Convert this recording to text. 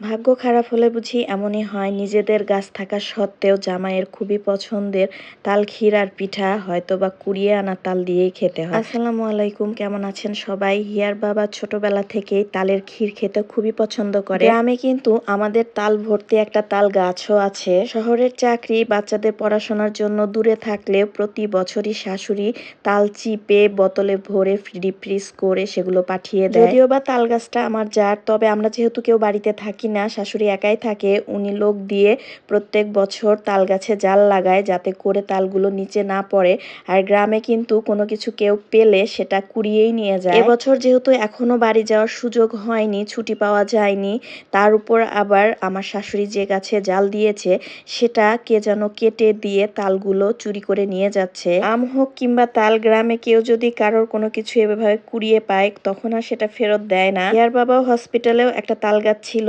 ভাগ্য খারাপ হলে বুঝি এমনই হয়, নিজেদের গাছ থাকা সত্ত্বেও জামাইয়ের খুবই পছন্দের তাল ক্ষীর আর পিঠা হয়তোবা কুড়িয়ে আনা তাল দিয়েই খেতে হয়। আসসালামু আলাইকুম, কেমন আছেন সবাই? হিয়ার বাবা ছোটবেলা থেকেই তালের ক্ষীর খেতে খুবই পছন্দ করে। গ্রামে কিন্তু আমাদের তাল ভর্তি একটা তাল গাছও আছে। শহরের চাকরি, বাচ্চাদের পড়াশোনার জন্য দূরে থাকলেও প্রতি বছরই শাশুড়ি তাল চিপে বোতলে ভরে ডিপ ফ্রিজ করে সেগুলো পাঠিয়ে দেয়। যদিও বা তাল গাছটা আমার যার, তবে আমরা যেহেতু কেউ বাড়িতে থাকি না, শাশুড়ি একাই থাকে, উনি লোক দিয়ে প্রত্যেক বছর তাল গাছে জাল লাগায় যাতে করে তালগুলো নিচে না পড়ে। আর গ্রামে কিন্তু কোনো কিছু কেউ পেলে সেটা কুড়িয়েই নিয়ে যায়। এবছর যেহেতু এখনো বাড়ি যাওয়ার সুযোগ হয়নি, ছুটি পাওয়া যায়নি, তার উপর আবার আমার শাশুড়ি যে গাছে জাল দিয়েছে সেটা কে যেন কেটে দিয়ে তালগুলো চুরি করে নিয়ে যাচ্ছে। আম হোক কিংবা তাল, গ্রামে কেউ যদি কারোর কোনো কিছু এভাবে কুড়িয়ে পায় তখন আর সেটা ফেরত দেয় না। ইয়ার বাবা হসপিটালেও একটা তাল গাছ ছিল,